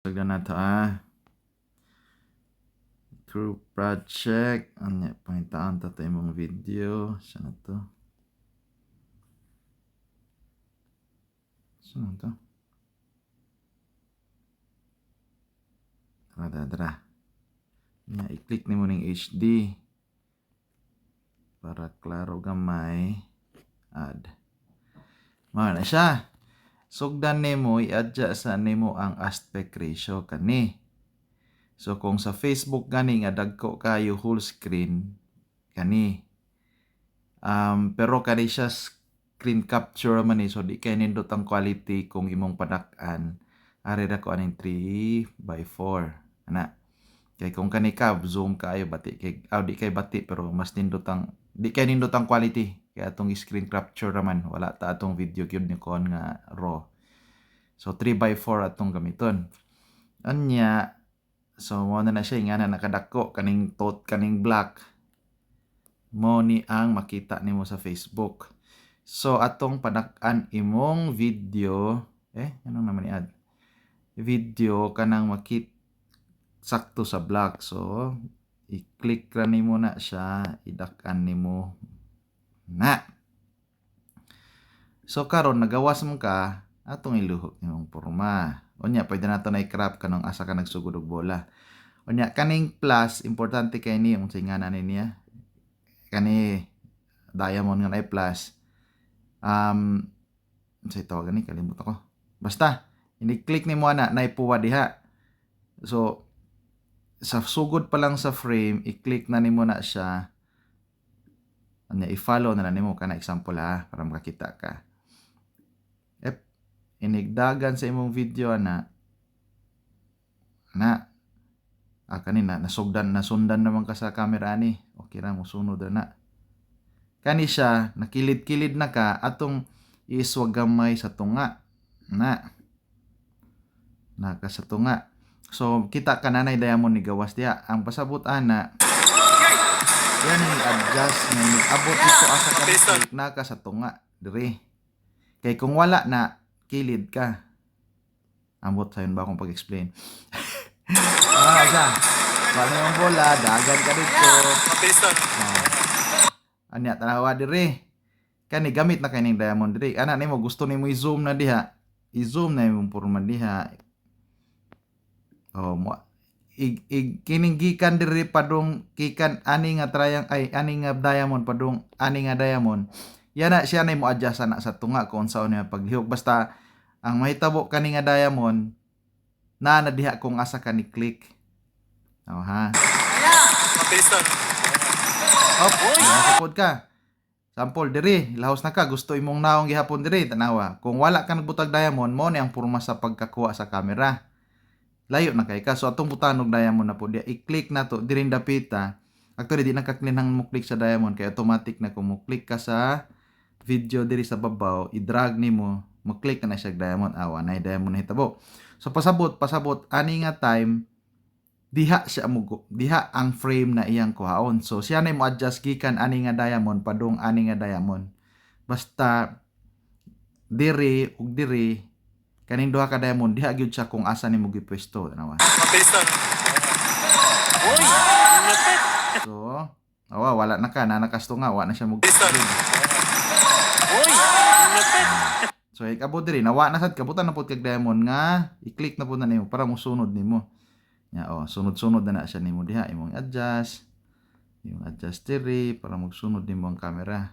Sagdan na to group project. Ano pangitaan ta imong video. Saan to? Saan to? Tara. I-click nimo ning HD para klaro gamay. Add. Mao na siya. Sugdan nimo i-adjust sa nimo ang aspect ratio kani. So kung sa Facebook gani nga dagko kayo full screen kani. Pero kani siya screen capture man ni, so di kay nindot ang quality kung imong padak-an. Ari ra ko aning 3/4 ana. Kay kung kani ka zoom kaayo bati kay di kay bati pero mas nindot ang di kay nindot ang quality. Kaya atong screen capture raman wala ta atong video gyud ni kon nga raw. So 3/4 atong gamiton. Anya so mo na siya nga na nakadako kaning black mo ni ang makita nimo sa Facebook. So atong padak-an imong video ano naman i-add video kanang makit sakto sa black. So i-click ra nimo na siya, idak-an nimo na. So karon nagawas mo ka atong iluhok nimong porma. Unya pwede nato na i-crop kanang asa ka nagsugod og bola. Unya kaning plus importante kay ni unsay nganan niya. Kani diamond nga na plus. Unsay tawag ni kalimot ako. Basta ini-click nimo na naipuwa diha. So sa sugod pa lang sa frame, i-click na nimo na siya. Anya i-follow na nimo kana example para makakita ka. Inigdagan sa imong video na kanina nasundan naman ka sa camera ni. Okay ra mo sunod na. Kani siya nakilid-kilid na ka atong iswag gamay sa tunga naka sa tunga. So kita ka nanay diamond ni gawas diha. Ang pasabot ana yan ni adjust na abot ito asa ka click na ka sa tunga dire. Kay kung wala na kilid ka. Ambot sayon ba akong pag-explain? Siya. Wala yung bola, dagan ka dito. Anya tanawa dire. Kani gamit na kaning diamond dire. Ana nimo gusto nimo i-zoom na diha. I-zoom na imong porma diha. Kining gikan dire padung kikan ani nga diamond padung ani nga diamond. Yana siya na mo adjust na sa tunga kung saan niya paglihok. Basta ang mahitabo kani nga diamond na diha kung asa ka ni click. Ha. Nasapod ka. Sample diri, lahos na ka, gusto imong naong gihapon diri, tanawa. Kung wala ka nagbutag diamond, mo ni ang porma sa pagkakuha sa camera. Layo na kay ka. So atong butanog diamond na po diya. I-click na to diri dapita. Actually di nakaklinang mo click sa diamond kay automatic na kung mo click ka sa video diri sa babaw, i-drag nimo, mo-click ka na siya diamond. Na diamond na hitabo. So pasabot ani nga time diha ang frame na iyang kuhaon. So siya na mo adjust gikan ani nga diamond padung ani nga diamond. Basta diri ug diri kaning duha ka diamond diha gyud siya kung asa nimo gipwesto tanawa. So wala na ka na nakasto nga wa na siya mo. So ikabot diri nawa na sad kabutan na pud kag diamond nga i-click na pud na nimo para mo sunod nimo. Sunod-sunod na siya nimo diha imong adjust. Yung adjust diri para magsunod nimo ang camera.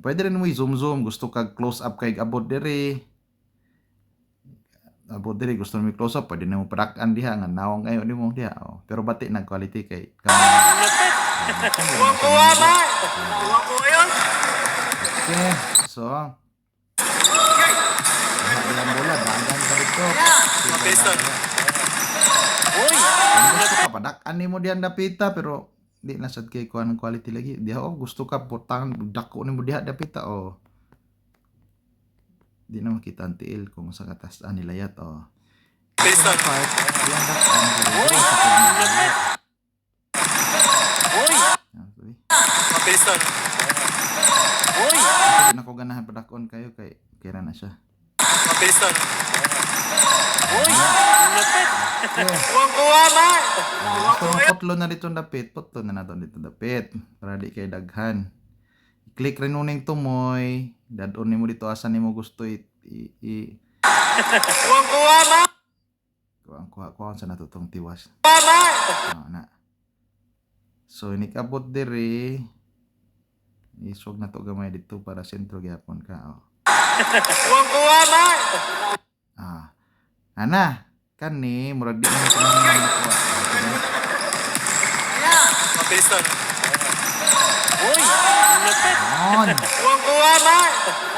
Pwede rin mo i-zoom gusto kag close up kay abot diri. Abot diri gusto mo close up pwede nimo padak-an diha nga nawang ayo nimo diha. Pero bati na quality kay Kuha yun. Okay, so dalang bola, dagan ka dito. Gusto ka padak-an nimo diyan dapita pero di na sad kay kuan quality lagi. Diha gusto ka putang dako nimo diha dapita di na makita ang tiil kung sa katas nilayat Pista. Pista. Hindi na ko ganahan padakon kayo kay kira na siya. Pista. Okay. Kuwang-kuwa man. Gusto mo putlo na dito dapit, putlo na nato dito dapit. Para di kay daghan. I-click rin uning tumoy. Dadon nimo dito asan nimo gusto Kuwang-kuwa man. kuha sa natutong tiwas. Kuwa man. Na. So inikabot diri. Isog na to gamay dito para sentro gyapon ka. Oh. Kuwang-kuwa man. Ana, kani murag di mo kinahanglan kuha. Mabilis to. Uy, lapit. On. Kuwang-kuwa man.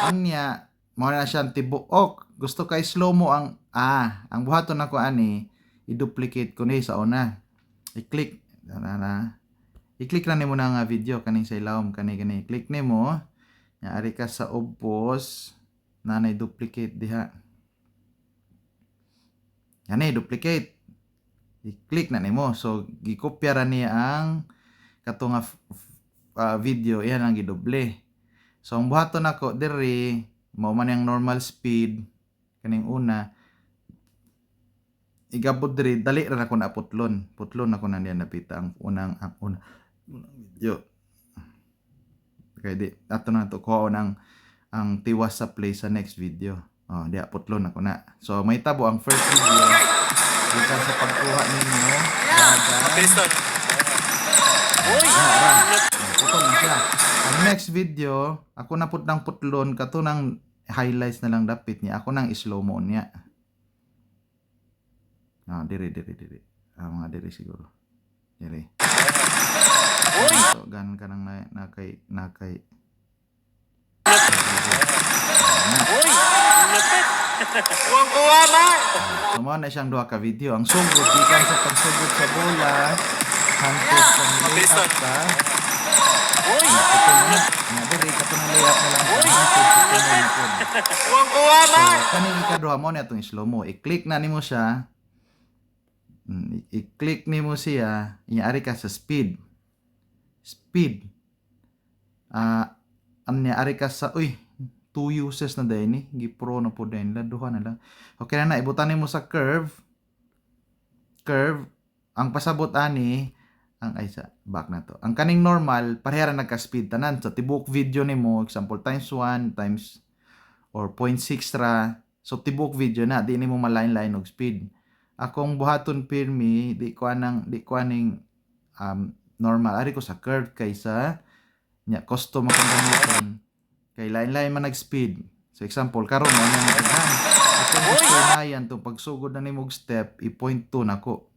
Anya, mo na siyang tibuok. Gusto kay slow mo ang ang buhaton nako ani i-duplicate ko ni sa una. I-click na. I-click na nimo na nga video kaning sa ilawom kani. Click nimo. Nya ari ka sa ubos na duplicate diha. Yan duplicate. I-click na nimo. So gikopya ra niya ang katong video iyan ang gidoble. So ang buhaton nako diri mao man yang normal speed kaning una. Igabot diri dali ra nako na putlon. Putlon nako na niya napita ang unang video. Kay di ato na to ko ang tiwas sa play sa next video. Oh, diya putlon ako na. So may tabo ang first video. Dito sa pagkuha nimo. Mabilis to. Uy, Putol na siya. Ang next video, ako na put ng putlon kato ng highlights na lang dapit niya. Ako nang slow mo niya. Diri. Mga diri siguro. Diri. Uy, so gan ka nang nakay. uy, lapit. Kuwang-kuwa man. Tumaw na siyang duha ka video. Ang sugod, gikan sa pagsugod sa bola, hantod sa layup ka. Uy, Putol na. Nga diri, kato ng layup na lang. Hantod, putol na po. kuwang-kuwa man. So, kaning ikaduha mo na itong slow mo. I-click na nimo siya. I-click nimo siya. Iyaari ka sa speed. Speed. Ari ka sa, 2 uses na dahil ni. Gipro na po dahil. Duha na lang. Okay na ibutan mo sa curve. Curve. Ang pasabot ani, back na to. Ang kaning normal, parehara nagka-speed tanan. So, tibuk video ni mo, example, times 1, times, or 0.6 ra. So, tibuk video na. Di ni mo malain-lain og speed. Akong buhaton pirmi, di ko aning normal. Ari ko sa curve kaysa custom akong gamiton. Kay lain-lain man nag-speed. So example, karon mo nang daghan. Akong gusto na yan to pagsugod na nimog step, i-point 2 nako.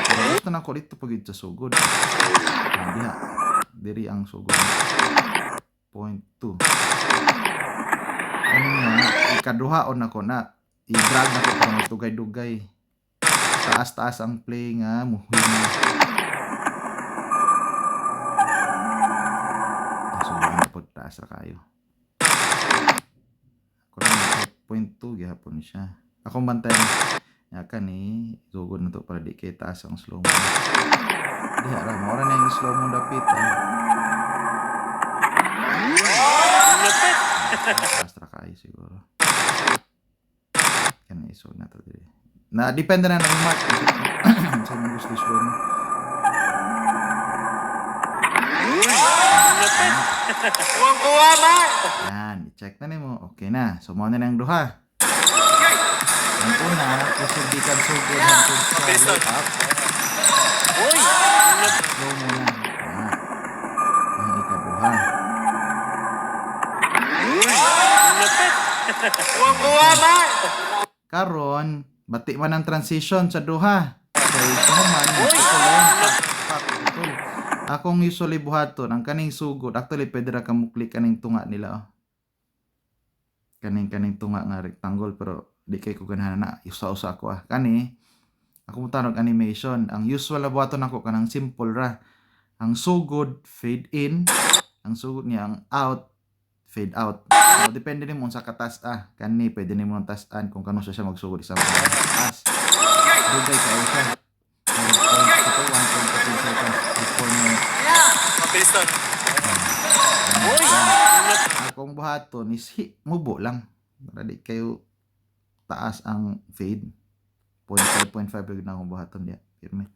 Pero gusto na ko dito pag sa sugod. Diha. Diri ang sugod. Point 2. Ano nga, ikaduhaon ako na i-drag na ko para magdugay-dugay. Taas-taas ang play nga, muhina. Taas ra kayo. Ako lang 0.2 gihapon siya. Akong bantayan nya kani sugod na to para di kay taas ang slow mo. Diha ra mo ra na yung slow mo dapit. Taas ra kayo siguro. Kani isog na to diri. Na depende na ng mark. Sa mga gusto slow mo. Kuwang-kuwa man. Yan, i-check na nimo. Okay na. So, mo na ng duha. Ang una, kusugikan sugod hangtod sa layup. Uy, Slow mo na. Ang ikaduha. lapit. Kuwang-kuwa man. Karon, bati man ang transition sa duha. Kay kuman, putol. Akong usually buhaton, ang kaning sugod, actually pwede ra ka mo click kaning tunga nila. Oh. Kaning tunga nga rectangle, pero di kay ko ganahan na usa-usa ako. Kani, ako tanog animation. Ang usual na buhaton ako kanang simple ra. Ang sugod, fade in. Ang sugod niya, ang out, fade out. So, depende nimo sa katas. Kani, pwede nimo ang tasan kung kano siya magsugod. Isang taas. Dugay kayo siya. 1.2 seconds before mo. Mabilis to. Akong buhaton is mubo lang. Para di kayo taas ang fade. 0.5 rig na akong buhaton diya. Pirmi.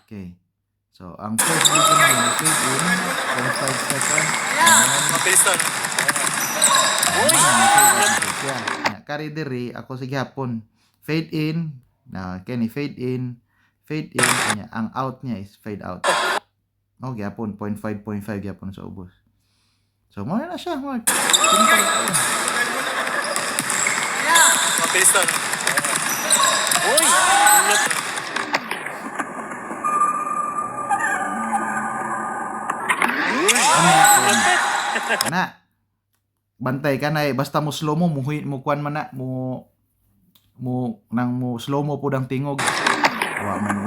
Okay. So, ang first video naman, fade in, 0.5 second. Mabilis to, no? Kari diri, ako sige hapon. Fade in, na kani fade in, kanya, ang out niya is fade out. Oh, gyapon 0.5 gyapon sa ubos. So, mo na siya, Mark. Mabilis to, no? Uy! Na. Bantay ka na basta mo slow mo mo kuan man na mo nang mo slow mo pud ang tingog. Wa man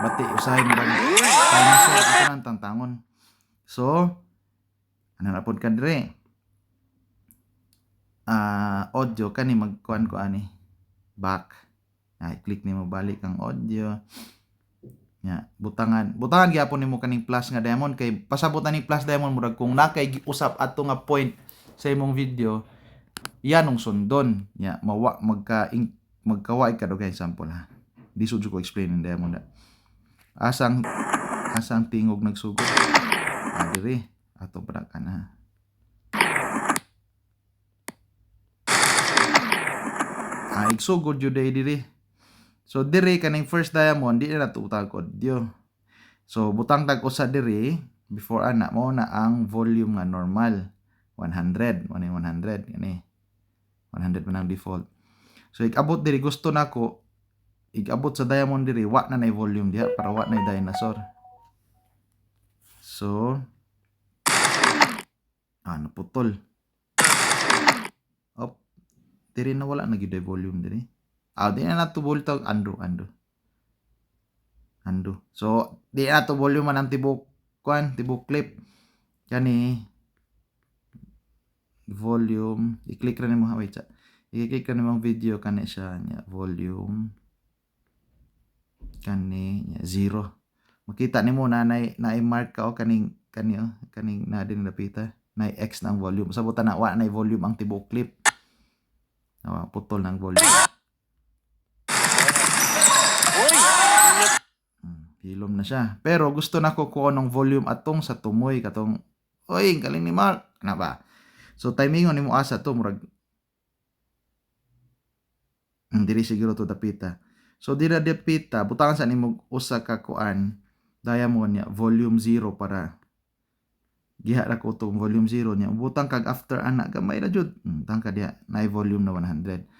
bati usahay mo lang. Time so ako nang tantangon. So ano na pud ka dire? Audio kani magkuan ko ani. Back. Ay click nimo balik ang audio. Ya, butangan gyapon nimo kaning plus nga diamond kay pasabutan ni plus diamond murag kung nakay usap ato nga point sa imong video yanong sundon ya magkawai ka dugay example ha. Di sud ko explain in diamond. Asang tingog nagsugod. Diri ato para kana. Igsugod jud diri. So diri kaning first diamond di na natutag audio. So butang tag usa diri before ana mo na ang volume nga normal 100 kani 100 man ang default. So igabot diri gusto nako igabot sa diamond diri wa na nay volume diha para wa nay dinosaur. So naputol. Diri na wala na gyud volume diri. Di na nato voltag ando. So, di na nato volume man ang tibok clip. Kani volume, i-click ra nimo wait. I-click ra nimo ang video kani siya nya volume. Kani nya 0. Makita nimo na na-mark ka kaning na din napita. Na X na ang volume. Sabutan na wa na volume ang tibok clip. Putol ng volume. Hilom na siya. Pero gusto na ko kung anong volume atong sa tumoy katong oy, galing ni Mark. Ano ba? So timingon nimo asa to murag diri siguro to dapita. So dira dapita, butangan sa nimo usa ka kuan diamond niya volume 0 para giha ra ko tong volume 0 niya. Butang kag after ana gamay ra jud. Tangka diha na volume na 100.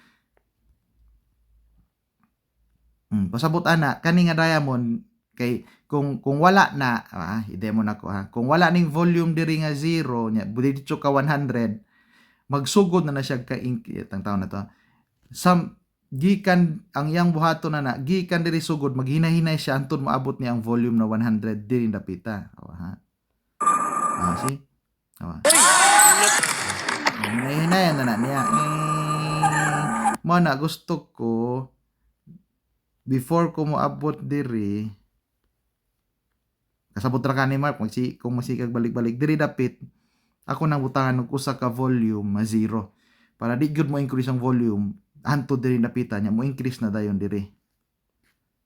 Pasabot ana kani nga diamond kay kung wala na i-demo na ko ha. Kung wala ning volume diri nga 0 nya dito ka 100 magsugod na siya ka tang taon na to. Gikan ang yang buhaton na gikan diri sugod maghinahinay siya antud maabot niya ang volume na 100 diri dapita. Ha. See? Hinay na niya. Mo na gusto ko before ko moabot diri kasabot ra ka ni Mark kung masikag balik-balik diri dapit ako nang butangan og usa ka volume 0 para di gyud mo increase ang volume anto diri dapitan nya mo increase na dayon diri.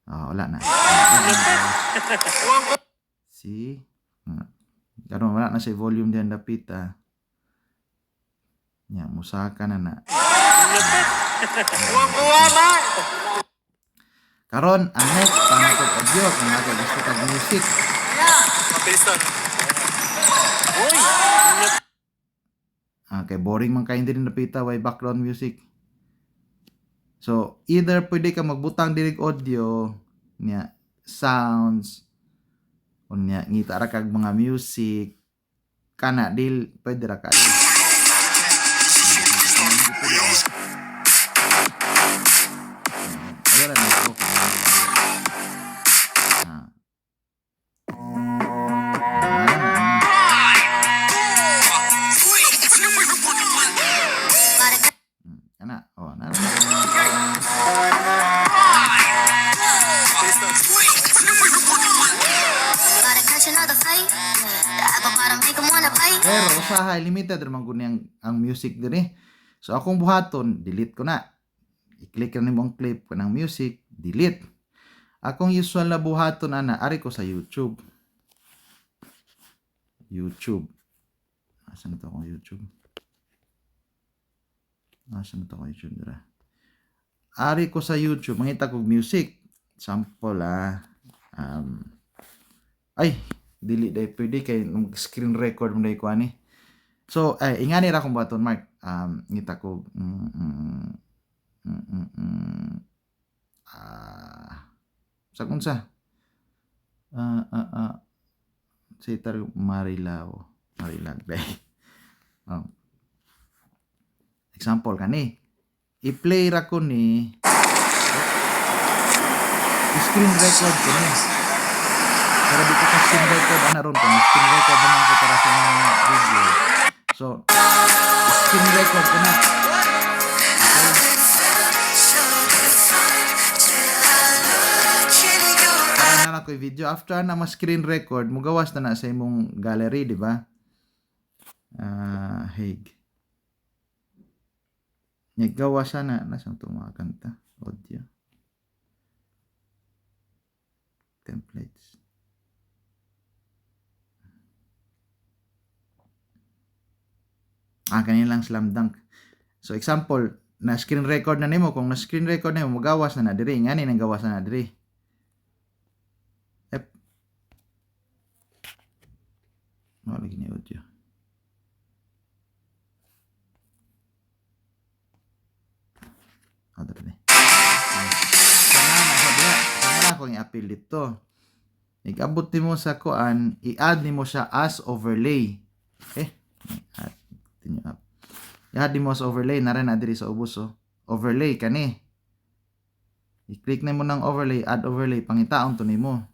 Wala na. See? Karon wala na si volume diyan dapita. Nya musaka na. Karon ang next pangatod audio kung nato gusto kag music. Mabilis to, no? Uy! Okay, boring man kayo din napita way background music. So, either pwede ka magbutang dirig audio niya sounds unya ngita ra kag mga music kana dil pwede ra ka. Ayun na ko. Pero usahay limited ra man guni ang music diri. So akong buhaton, delete ko na. I-click na nimo ang clip ko ng music, delete. Akong usual na buhaton ana, ari ko sa YouTube. YouTube. Asan to akong YouTube? Asan to akong YouTube dira? Ari ko sa YouTube, mangita kog music. Sample ay, dili day pwede kay screen record mo day ko ani. So, ingani ra kong buhaton, Mark. Ngita ko sa kunsa? Sitar Marilao. Marilag day. Example kani. I-play ra ko ni screen record ko ni. Pero dito ka screen record ana ron kung screen record naman ko para sa mga video. So, screen record ko na. Para na ko video after na ma-screen record, mugawas na sa imong gallery, di ba? Haig. Gawas na nasa ito mga kanta, audio. Templates. Kanilang slam dunk. So example, na screen record na nimo, kung na screen record na nimo, magawas na diri, ngani nang gawas na diri. Lagi ni audio. Ada ni. Sana ko i-appeal dito. Igabot nimo sa kuan, i-add nimo siya as overlay. Add tinyo up. I-add nimo as overlay na rin na diri sa ubos overlay kani. I-click nimo ng overlay, add overlay, pangitaon to nimo.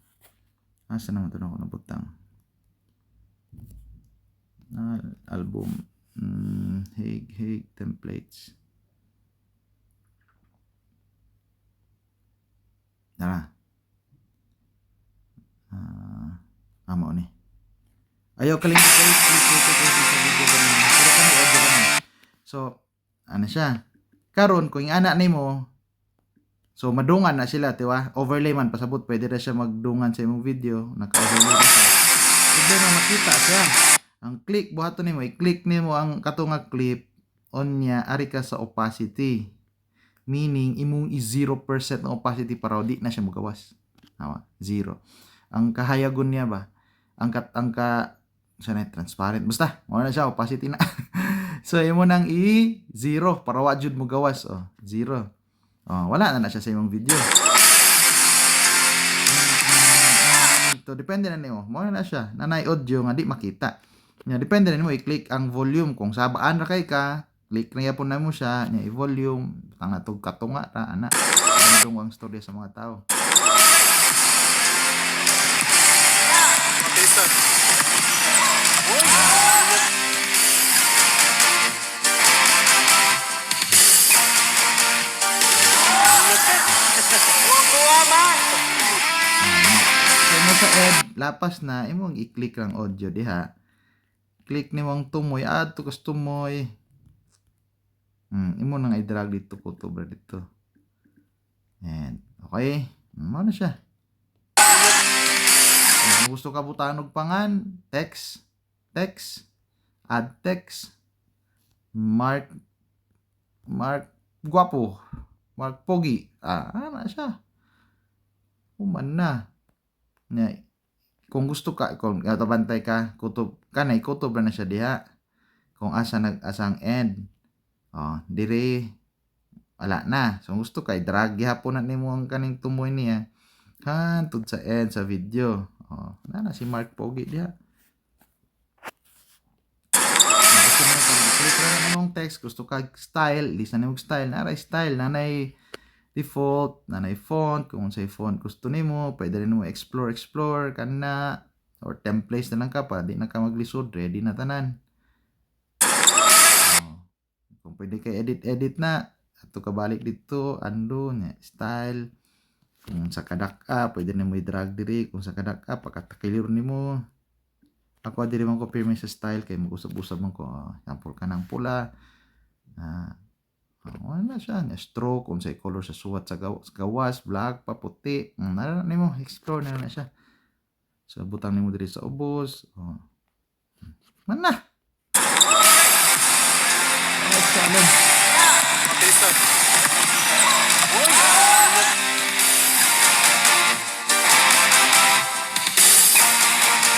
Asa naman to na butang. Album Haig templates. Tara. Amo ni. Ayaw kalimut guys, click sa video ganun. Pero kami audio naman. So, ano siya? Karon kung yung anak nimo, so madungan na sila, tiwa? Overlay man pasabot, pwede na siya magdungan sa imong video, naka-overlay na siya. Problema makita siya. Ang click buhaton nimo, i-click nimo ang katong clip on niya ari ka sa opacity. Meaning imong i-0% ng opacity para di na siya magawas. Tama, 0. Ang kahayagon niya ba? Sana transparent. Basta, wala na siya opacity na. So imo nang i-0 para wa jud mo gawas, 0. Wala na siya sa imong video. So depende na nimo. Mo na siya. Nanay audio nga di makita. Nya depende na nimo i-click ang volume kung sabaan ra kay ka, click na yapon na mo siya, nya i-volume, tanga tug katunga ra ana. Ano ang storya sa mga tao. Mabilisan. Uy! Kuha ba? So mo sa lapas na imong i-click lang audio diha. Click nimo ang tumoy, add to kas tumoy. Imo nang i-drag dito ko to bra dito. And okay, mo na siya. Kung gusto ka butaan og pangan, text, add text, Mark Guapo, Mark Pogi. Ano siya? Human na. Kung gusto ka, kung tabantay ka, kutob kanay kutob na siya diha. Kung asang end. Dire wala na. So gusto kay drag gihapon na nimo ang kaning tumoy niya. Hantod sa end sa video. Na si Mark Pogi diha. Gusto mo click ra na imong text, gusto ka style, lista nimo style, naray style, nanay default, nanay font, kung unsay font gusto nimo, pwede rin mo explore kana or templates na lang ka pa, di na ka maglisod, ready na tanan. Kung pwede kay edit na, ato ka balik dito, undo, style, kung sa kadak-a, pwede na mo i-drag diri, kung sa kadak-a, pagkatakilir nimo. Ako diri man ko pirmi sa style, kay mag-usab-usab man ko, sample ka ng pula, Ah, wala siya. Nga stroke, kung sa color sa suwat sa gawas, black pa, puti. Nara na mo, explore na siya. So, butang nimo diri sa ubos. Oh. Man na! Next challenge. Mabilis to. Uy!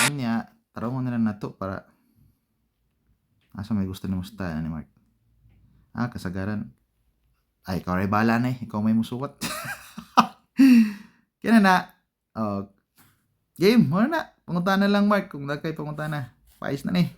Anya, tarong na lang nato para asa may gusto nimo style ni Mark. Kasagaran. Ay, ikaw rin bahala na eh. Ikaw may musuwat. Kaya na. Oh, game, mo na. Pangunta na lang, Mark. Kung nagkay pangunta na. Pais na ni.